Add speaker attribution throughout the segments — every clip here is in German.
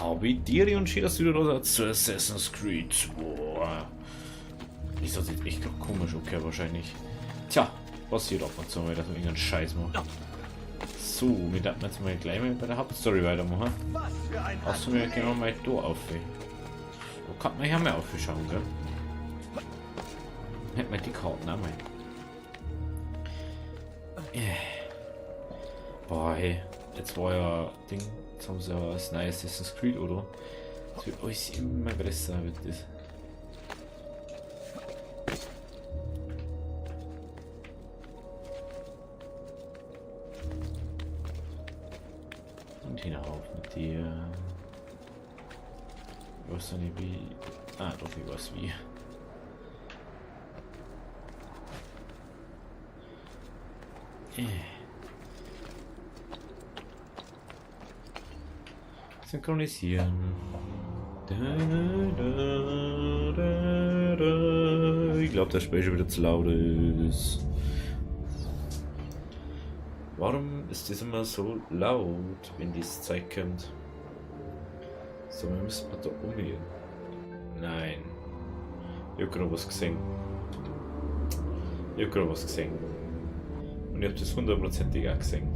Speaker 1: Habitiere und schön, dass du wieder da seid zu Assassin's Creed. Boah. Ist das jetzt echt komisch, okay, wahrscheinlich. Tja, passiert ab und zu mal, dass man irgendeinen Scheiß macht. So, wir dachten jetzt mal gleich mal bei der Hauptstory weitermachen. Hast du mir genau mal da auf. Da kann man ja mal aufschauen, gell? Hätten wir die Karten auch mal. Boah, hey, jetzt war ja Ding, jetzt haben sie ja das neue Assassin's Creed, oder? Es wird alles immer besser, wird das. Und hinauf mit dir. Ich weiß nicht wie. Ah, doch, ich weiß wie. Synchronisieren. Ich glaube, der Spiel schon wieder zu laut ist. Warum ist das immer so laut, wenn diese Zeit kommt? So, wir müssen da umgehen. Nein. Ich habe gerade was gesehen. Und ich habe das 100%ig auch gesehen.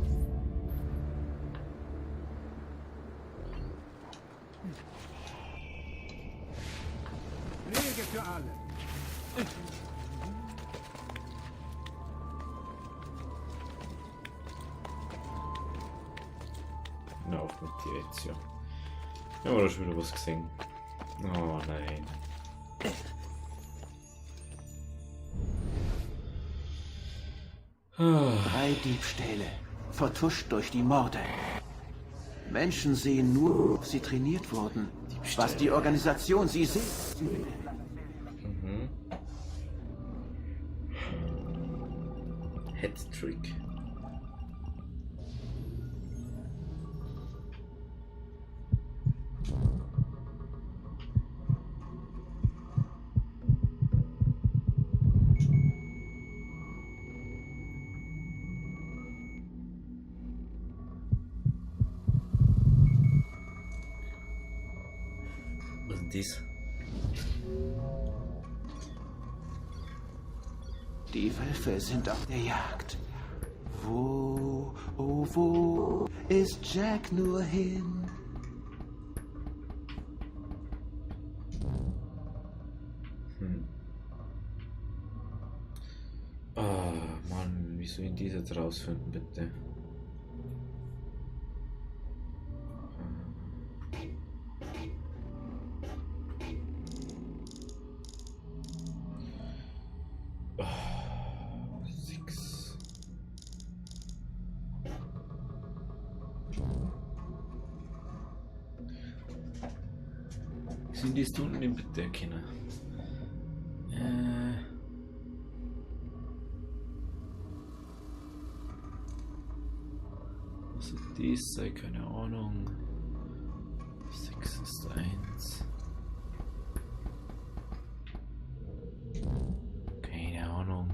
Speaker 2: Wege für alle.
Speaker 1: Na, auf mit dir jetzt, ja. Ja, oder schon wieder was gesehen. Oh nein.
Speaker 3: Drei Diebstähle, vertuscht durch die Morde. Menschen sehen nur, ob sie trainiert wurden. Was die Organisation sie sieht.
Speaker 1: Headtrick. Was ist dies?
Speaker 3: Die Wölfe sind auf der Jagd. Wo, oh wo, ist Jack nur hin?
Speaker 1: Oh Mann, wie soll ich dies jetzt rausfinden, bitte? Sind die Stunden im bitte erkennen? Was ist dies? Sei keine Ahnung. 6 ist 1. Keine Ahnung.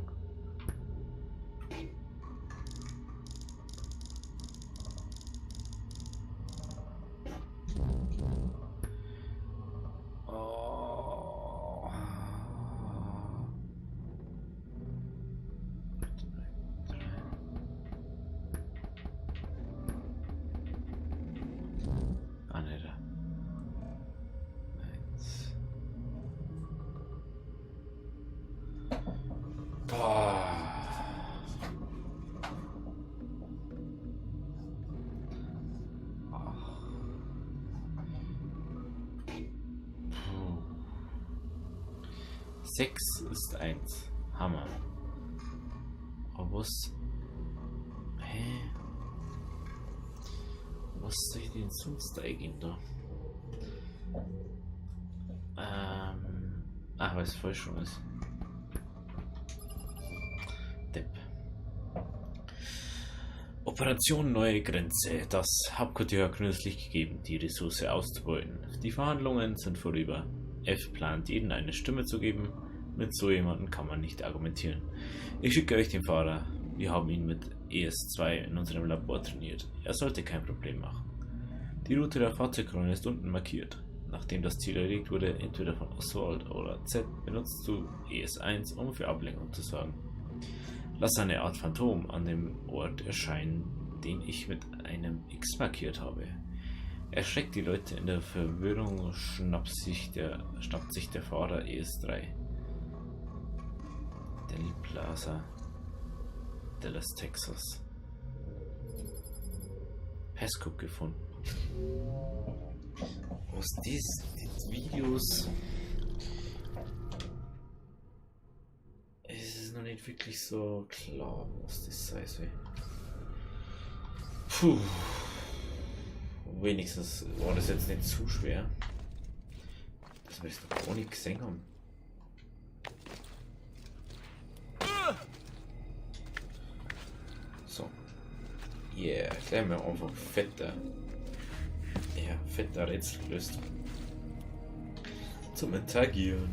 Speaker 1: Sechs ist 1. Hammer. Aber was? Hä? Was soll ich denn sonst eingehen da? Ach, weil es falsch schon ist. Depp. Operation Neue Grenze. Das Hauptquartier hat grünes Licht gegeben, die Ressource auszubeuten. Die Verhandlungen sind vorüber. F plant, jedem eine Stimme zu geben. Mit so jemandem kann man nicht argumentieren. Ich schicke euch den Fahrer. Wir haben ihn mit ES2 in unserem Labor trainiert. Er sollte kein Problem machen. Die Route der Fahrzeugkrone ist unten markiert. Nachdem das Ziel erledigt wurde, entweder von Assault oder Z, benutzt du ES1, um für Ablenkung zu sorgen. Lass eine Art Phantom an dem Ort erscheinen, den ich mit einem X markiert habe. Erschreckt die Leute in der Verwirrung, schnappt sich der Fahrer ES3. Del Plaza, Dallas, Texas. Passcode gefunden. Aus diesen Videos ist es noch nicht wirklich so klar, was das sei soll. Puh. Wenigstens war das jetzt nicht zu schwer, dass wir es doch gar nicht gesehen haben. So. Yeah, gleich mal einfach fetter Rätsel gelöst. Zum Interagieren.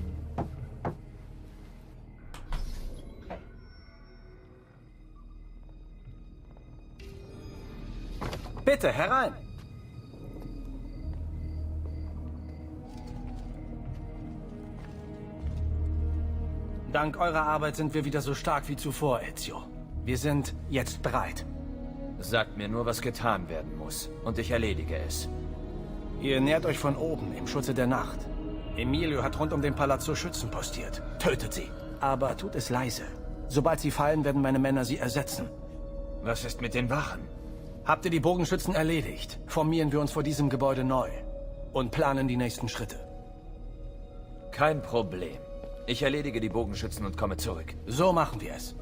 Speaker 2: Bitte, herein! Dank eurer Arbeit sind wir wieder so stark wie zuvor, Ezio. Wir sind jetzt bereit.
Speaker 4: Sagt mir nur, was getan werden muss, und ich erledige es.
Speaker 2: Ihr nähert euch von oben, im Schutze der Nacht. Emilio hat rund um den Palazzo Schützen postiert. Tötet sie. Aber tut es leise. Sobald sie fallen, werden meine Männer sie ersetzen.
Speaker 4: Was ist mit den Wachen?
Speaker 2: Habt ihr die Bogenschützen erledigt, formieren wir uns vor diesem Gebäude neu und planen die nächsten Schritte.
Speaker 4: Kein Problem. Ich erledige die Bogenschützen und komme zurück.
Speaker 2: So machen wir es.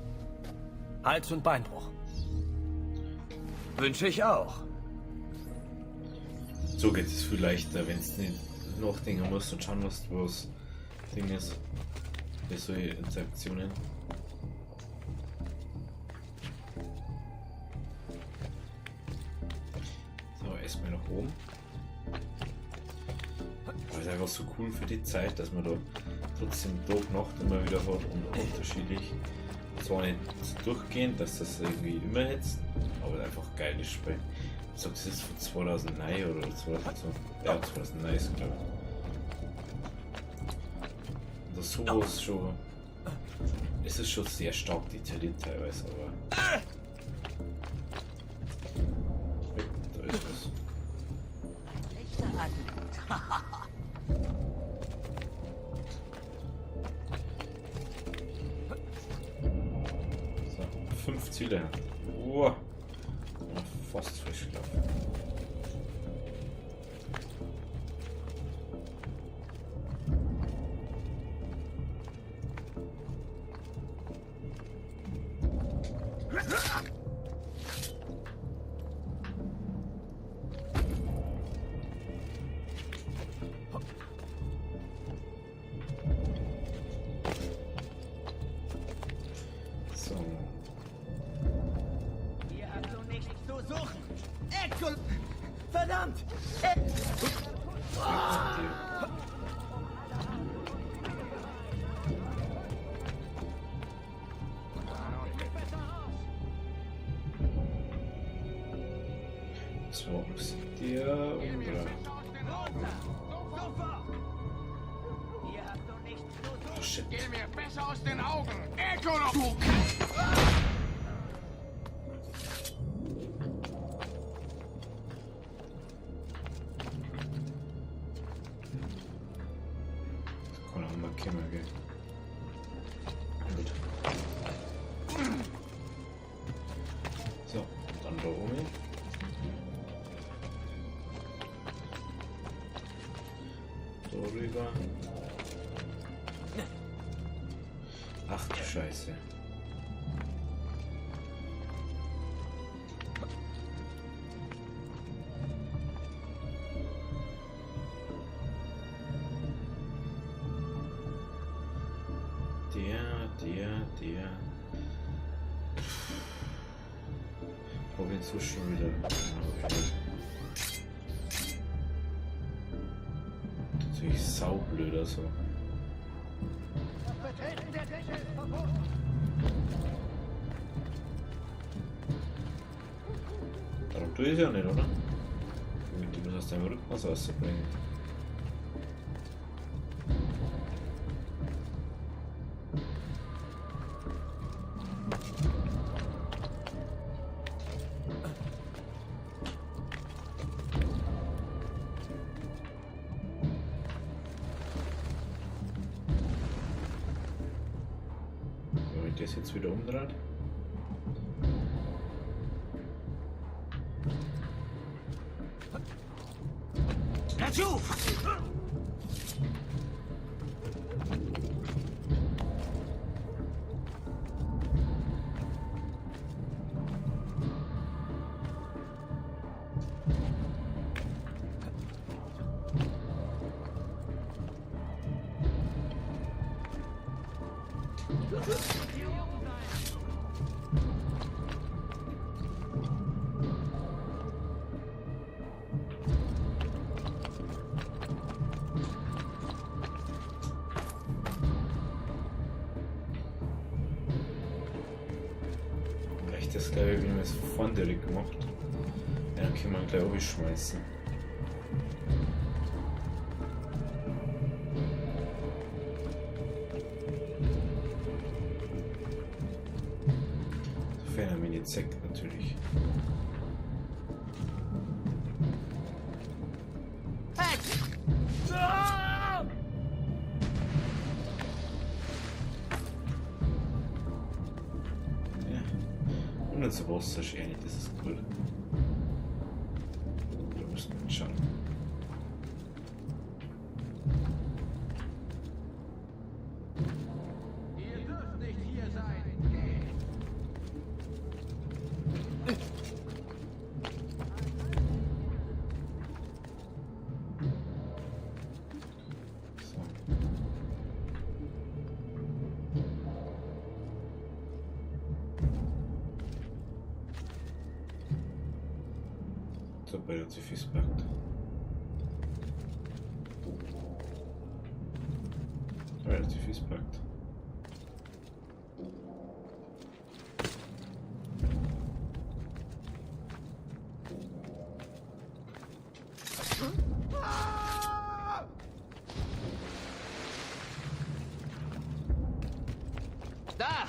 Speaker 2: Hals- und Beinbruch.
Speaker 4: Wünsche ich auch.
Speaker 1: So geht es viel leichter, wenn es nicht nachdenken musst und schauen musst, was Ding ist. Für solche Interaktionen. So, erstmal nach oben. Das ist einfach so cool für die Zeit, dass man da trotzdem Tag, Nacht immer wieder hat und unterschiedlich. Zwar nicht durchgehend, dass das irgendwie immer hetzt, aber einfach geil ist Spiel. Ich sag, das ist von 2009 oder 2000, ja, 2009 ist, glaube ich. Und das sowas schon. Es ist schon sehr stark detailliert teilweise, aber. Da ist was. So, 5 Ziele. Wow. Fast frisch gelaufen. So.
Speaker 5: Hier hast du nichts zu suchen. Exul! Verdammt!
Speaker 1: So, ist der oder?
Speaker 5: Hier hast du nichts zu suchen.
Speaker 1: Oh shit.
Speaker 6: Geh mir besser aus den Augen! Echo noch! Du
Speaker 1: Kann auch mal Kimmer gehen. Gut. So, dann da oben. So rüber. Ach du Scheiße. Der. Probieren so schon wieder. Natürlich saublöder so.
Speaker 5: Betreten der Dächer ist verboten.
Speaker 1: Darum tue ich es ja nicht, oder? Damit die muss aus deinem Rhythmus auszubringen. Wenn ich das jetzt wieder umdreht.
Speaker 5: Dazu!
Speaker 1: Das glaube ich, wie wir es vorhin direkt gemacht. Ja, dann können wir gleich aufschmeißen. Sofern er mir nicht zeigt, natürlich. Und so was ist ja nicht, das ist cool. Wir müssen schauen.
Speaker 5: Ihr dürft nicht hier sein.
Speaker 1: So. So, bei der Ziffisbackt. Bei der Ziffisbackt.
Speaker 5: Da!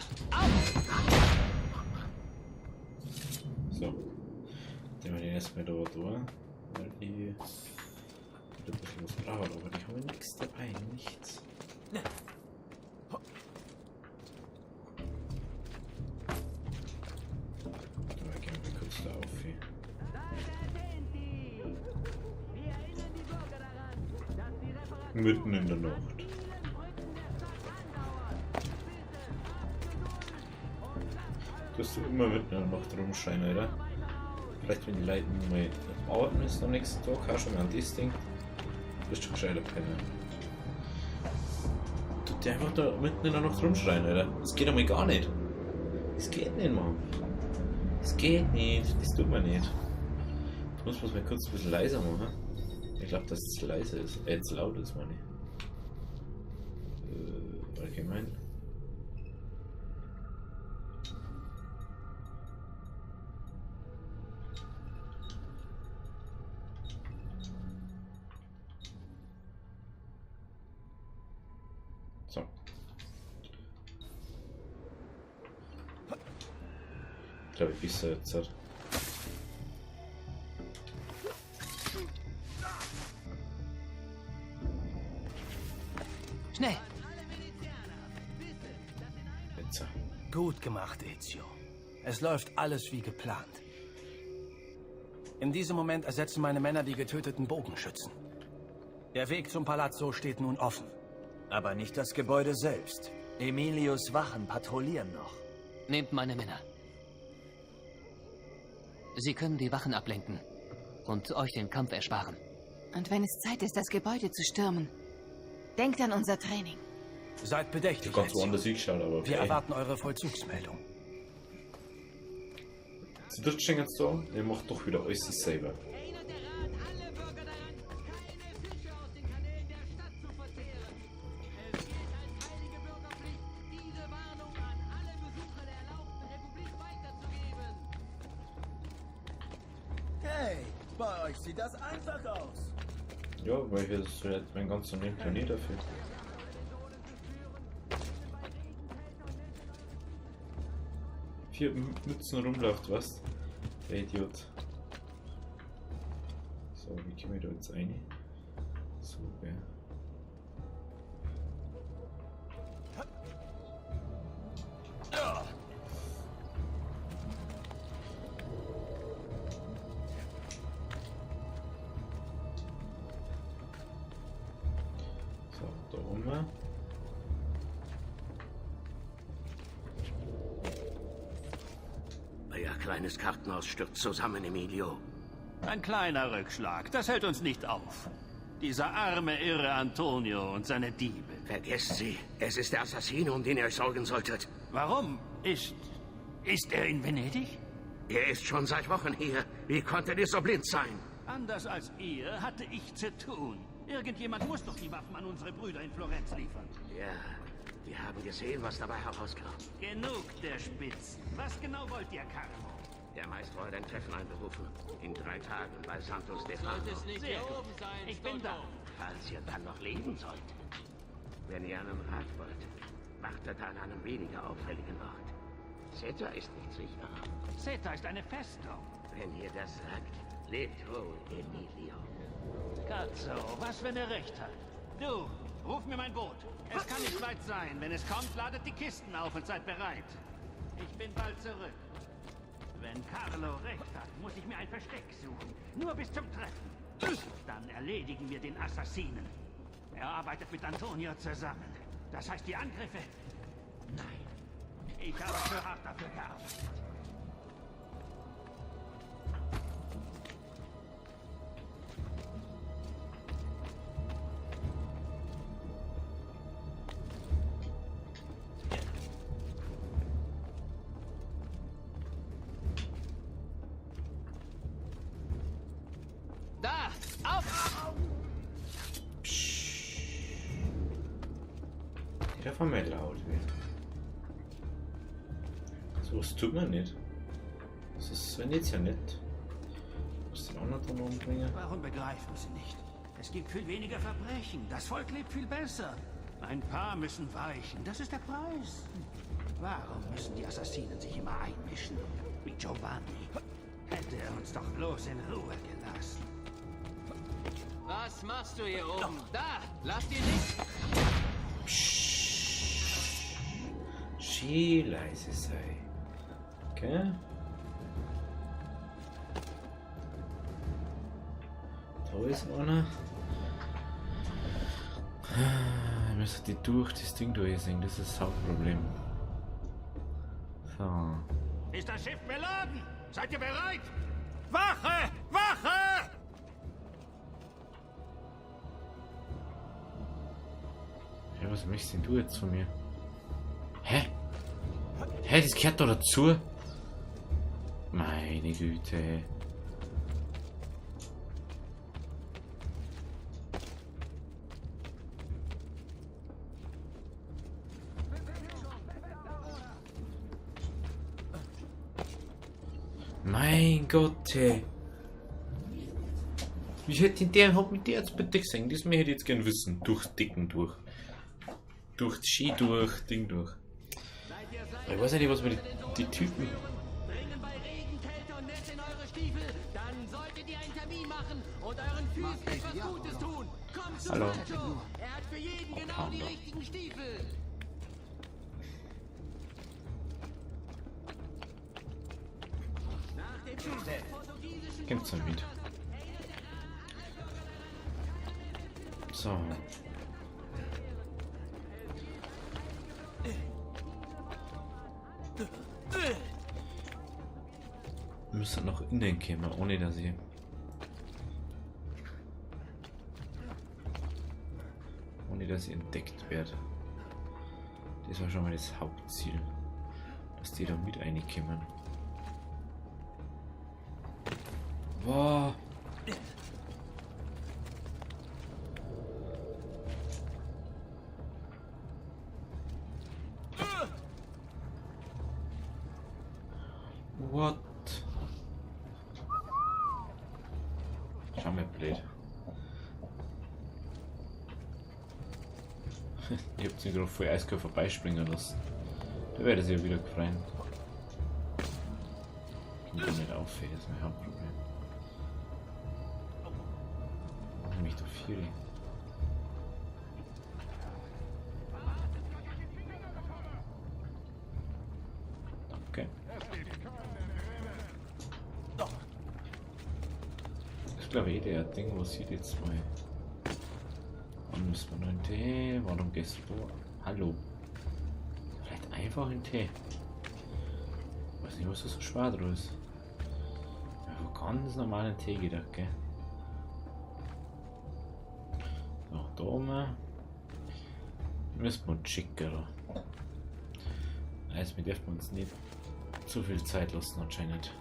Speaker 1: So. Dann wir den erstmal da durch. Weil die wieder ein bisschen was brauchen, aber die haben nichts dabei, nichts. Da gehen wir kurz da auf hier. Mitten in der Nacht. Dass du immer mitten in der Nacht rumschreien, oder? Vielleicht wenn die Leute mal arbeiten müssen am nächsten Tag, auch schon mal an das Ding, wirst du gescheiter können. Tut die einfach da mitten in der Nacht rumschreien, oder? Das geht einmal gar nicht. Das geht nicht, Mann. Das geht nicht, das tut man nicht. Ich muss mal kurz ein bisschen leiser machen. Ich glaube, dass es leise ist, jetzt laut ist, meine ich. Allgemein. So. Ich glaube, ich bis jetzt hat.
Speaker 5: Schnell!
Speaker 1: Jetzt.
Speaker 2: Gut gemacht, Ezio. Es läuft alles wie geplant. In diesem Moment ersetzen meine Männer die getöteten Bogenschützen. Der Weg zum Palazzo steht nun offen.
Speaker 4: Aber nicht das Gebäude selbst. Emilius Wachen patrouillieren noch.
Speaker 7: Nehmt meine Männer. Sie können die Wachen ablenken und euch den Kampf ersparen.
Speaker 8: Und wenn es Zeit ist, das Gebäude zu stürmen, denkt an unser Training.
Speaker 2: Seid bedächtig,
Speaker 1: Ich kann
Speaker 2: Ezio.
Speaker 1: woanders hinschauen, aber
Speaker 2: Wir erwarten eure Vollzugsmeldung.
Speaker 1: Sie stehen jetzt da, ihr macht doch wieder alles selber.
Speaker 5: Erinnert der Rat alle Bürger daran, keine Fische aus den Kanälen der Stadt zu verzehren. Es gilt als heilige Bürgerpflicht, diese Warnung an alle Besucher der erlauchten Republik weiterzugeben.
Speaker 3: Hey, bei
Speaker 2: euch sieht das einfach aus.
Speaker 1: Ja, weil hier ist jetzt mein ganzer neuen Planet dafür. Vier Mützen rumläuft, was? Der Idiot. So, wie komme ich da jetzt rein? So, okay. So, da rum.
Speaker 3: Euer kleines Kartenhaus stürzt zusammen, Emilio.
Speaker 9: Ein kleiner Rückschlag, das hält uns nicht auf. Dieser arme, irre Antonio und seine Diebe.
Speaker 3: Vergesst sie. Es ist der Assassino, um den ihr euch sorgen solltet.
Speaker 9: Warum? Ist er in Venedig?
Speaker 3: Er ist schon seit Wochen hier. Wie konnte ihr so blind sein?
Speaker 9: Anders als ihr hatte ich zu tun. Irgendjemand muss doch die Waffen an unsere Brüder in Florenz liefern.
Speaker 3: Ja, wir haben gesehen, was dabei herauskam.
Speaker 9: Genug der Spitzen. Was genau wollt ihr, Carlo?
Speaker 3: Der Meister hat ein Treffen einberufen. In 3 Tagen bei Santo Stefano.
Speaker 5: Sollte es nicht hier oben sein,
Speaker 9: Ich bin da.
Speaker 3: Falls ihr dann noch leben sollt. Wenn ihr einen Rat wollt, wartet an einem weniger auffälligen Ort. Zeta ist nicht sicher.
Speaker 9: Zeta ist eine Festung.
Speaker 3: Wenn ihr das sagt, lebt wohl, Emilio.
Speaker 9: Cazzo, was, wenn er recht hat? Du, ruf mir mein Boot. Es kann nicht weit sein. Wenn es kommt, ladet die Kisten auf und seid bereit. Ich bin bald zurück. Wenn Carlo recht hat, muss ich mir ein Versteck suchen. Nur bis zum Treffen. Dann erledigen wir den Assassinen. Er arbeitet mit Antonio zusammen. Das heißt, die Angriffe? Nein. Ich habe zu hart dafür gearbeitet.
Speaker 5: Da! Auf!
Speaker 1: Der von mir laut wird. So was tut man nicht. Das ist so jetzt ja nicht. Muss den anderen dann umbringen.
Speaker 9: Warum begreifen Sie nicht? Es gibt viel weniger Verbrechen. Das Volk lebt viel besser. Ein paar müssen weichen. Das ist der Preis. Warum müssen die Assassinen sich immer einmischen? Wie Giovanni. Hätte er uns doch bloß in Ruhe gelassen.
Speaker 5: Was machst du hier oben? Da! Lass dir nicht!
Speaker 1: Schön leise sei. Okay. Da ist einer. Ich müsste die durch das Ding durchsehen, das ist das Hauptproblem. So.
Speaker 9: Ist das Schiff beladen? Seid ihr bereit? Wache! Wache!
Speaker 1: Ja, was möchtest denn du jetzt von mir? Hä? Hä, das gehört doch dazu? Meine Güte. Mein Gott, ey. Wie hätte der hat mit dir jetzt bitte gesehen? Das möchte ich jetzt gern wissen. Durch Dicken durch. Durch Ski durch, Ding durch. Ich weiß nicht, was mit die Typen.
Speaker 5: Bringen bei Regen, Kälte und Nässe in eure Stiefel. Dann solltet ihr einen Termin machen und euren Füßen etwas Gutes tun. Kommt zu
Speaker 1: Hallo.
Speaker 5: Nacho. Er hat für jeden genau die richtigen Stiefel. Nach dem Schuss des portugiesischen
Speaker 1: Gibt's ein Lied. So. Wir müssen noch innen kommen, ohne dass ich. Ohne dass ich entdeckt werde. Das war schon mal das Hauptziel. Dass die da mit reinkommen. Wow. What? Ich hab sie gerade voll eiskalt vorbeispringen lassen. Da werde sie ja wieder gefreien. Ich kann nicht auf, das ist mein Hauptproblem. Nämlich der Fury. Okay. Ich glaube der Ding, was sieht jetzt mal. Wann müssen wir noch einen Tee? Warum gehst du da? Hallo. Vielleicht einfach einen Tee. Ich weiß nicht, was da so schwer draus ist. Ja, ganz normalen Tee gedacht, gell? So, da oben. Müssen wir uns schicken, oder? Also, wir dürfen uns nicht zu viel Zeit lassen, anscheinend.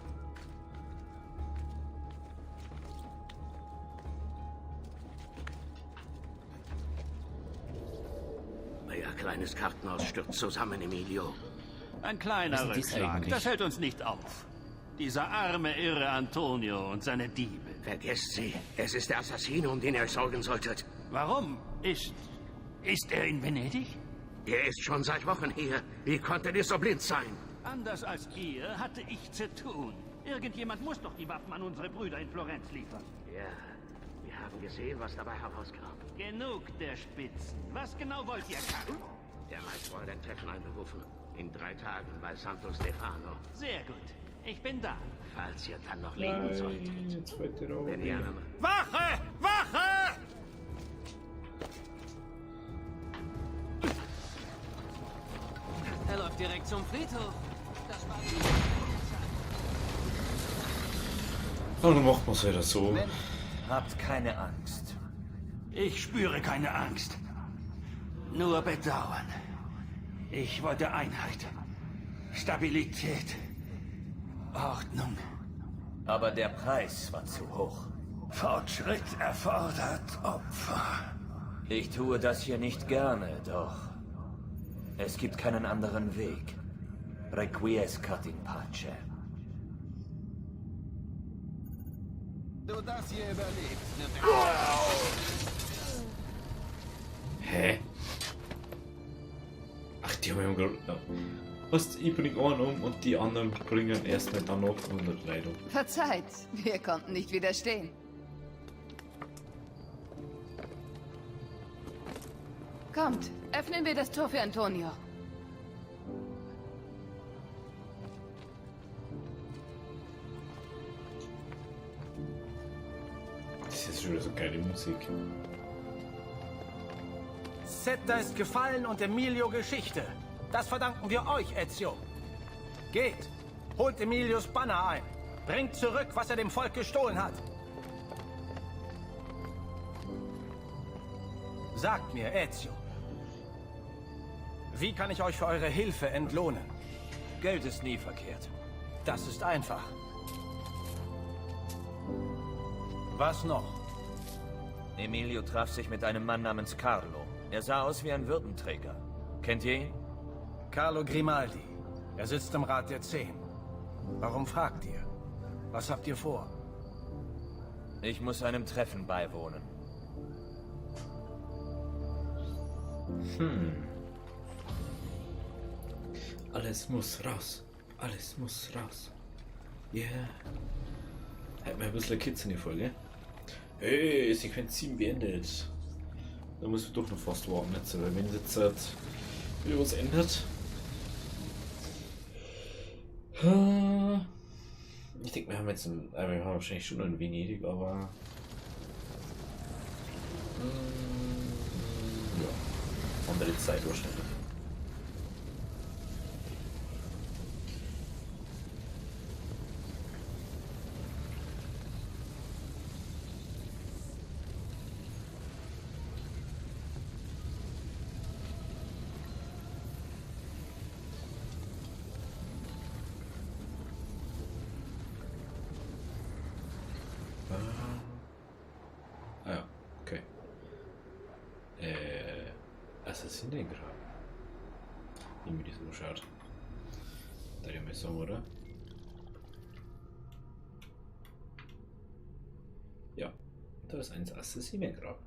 Speaker 10: Euer kleines Kartenhaus stürzt zusammen, Emilio.
Speaker 9: Ein kleiner
Speaker 1: Was ist dies
Speaker 9: Rückschlag.
Speaker 1: eigentlich?
Speaker 9: Das hält uns nicht auf. Dieser arme, irre Antonio und seine Diebe.
Speaker 10: Vergesst sie. Es ist der Assassino, um den ihr euch sorgen solltet.
Speaker 9: Warum? Ist er in Venedig?
Speaker 10: Er ist schon seit Wochen hier. Wie konntet ihr so blind sein?
Speaker 9: Anders als ihr hatte ich zu tun. Irgendjemand muss doch die Waffen an unsere Brüder in Florenz liefern.
Speaker 10: Ja, wir haben gesehen, was dabei herauskam.
Speaker 9: Genug der Spitzen. Was genau wollt ihr, Carlo?
Speaker 10: Der Meister hat ein Treffen einberufen. In 3 Tagen bei Santo Stefano.
Speaker 9: Sehr gut. Ich bin da.
Speaker 10: Falls ihr dann noch leben sollt.
Speaker 1: Jetzt wollt ihr
Speaker 10: Wenn ihr einen...
Speaker 9: Wache! Wache!
Speaker 7: Er läuft direkt zum Friedhof. Das war
Speaker 1: Dann macht man es wieder so.
Speaker 4: Habt keine Angst.
Speaker 9: Ich spüre keine Angst. Nur Bedauern. Ich wollte Einheit. Stabilität. Ordnung.
Speaker 4: Aber der Preis war zu hoch.
Speaker 9: Fortschritt erfordert Opfer.
Speaker 4: Ich tue das hier nicht gerne, doch es gibt keinen anderen Weg. Requiescat in pace.
Speaker 6: Du das hier überlebst,
Speaker 1: Hä? Ach, die haben ja gerade. Was? Ich bring einen um und die anderen bringen erstmal dann noch 100 Leute um.
Speaker 8: Verzeiht, wir konnten nicht widerstehen. Kommt, öffnen wir das Tor für Antonio.
Speaker 1: Das ist schon wieder so geile Musik.
Speaker 2: Zeta ist gefallen und Emilio Geschichte. Das verdanken wir euch, Ezio. Geht, holt Emilios Banner ein. Bringt zurück, was er dem Volk gestohlen hat. Sagt mir, Ezio, wie kann ich euch für eure Hilfe entlohnen?
Speaker 4: Geld ist nie verkehrt.
Speaker 2: Das ist einfach. Was noch?
Speaker 4: Emilio traf sich mit einem Mann namens Carlo. Er sah aus wie ein Würdenträger. Kennt ihr ihn?
Speaker 2: Carlo Grimaldi. Er sitzt im Rat der 10. Warum fragt ihr? Was habt ihr vor?
Speaker 4: Ich muss einem Treffen beiwohnen.
Speaker 1: Alles muss raus. Alles muss raus. Yeah. Hat mir ein bisschen Kids in die Folge. Hey, Sequenz 7 beendet. Da muss ich doch noch fast warten jetzt, weil wenn jetzt wieder was ändert. Ich denke, wir haben jetzt wir haben wahrscheinlich schon in Venedig, aber ja, andere Zeit wahrscheinlich. Ah ja, okay. Assassinengrab. Wie mir das so schaut. Da die Messer, oder? Ja, da ist ein Assassinengrab.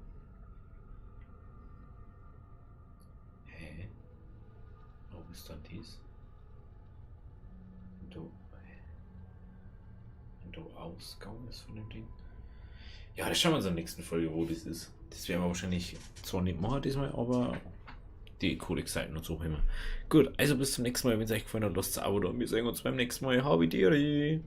Speaker 1: ist dann dies? Und der Ausgang ist von dem Ding. Ja, das schauen wir uns in der nächsten Folge, wo das ist. Das werden wir wahrscheinlich zwar nicht machen diesmal, aber die Codex-Seiten und so immer. Gut, also bis zum nächsten Mal. Wenn es euch gefallen hat, lasst ein Abo da und wir sehen uns beim nächsten Mal. Habitäri!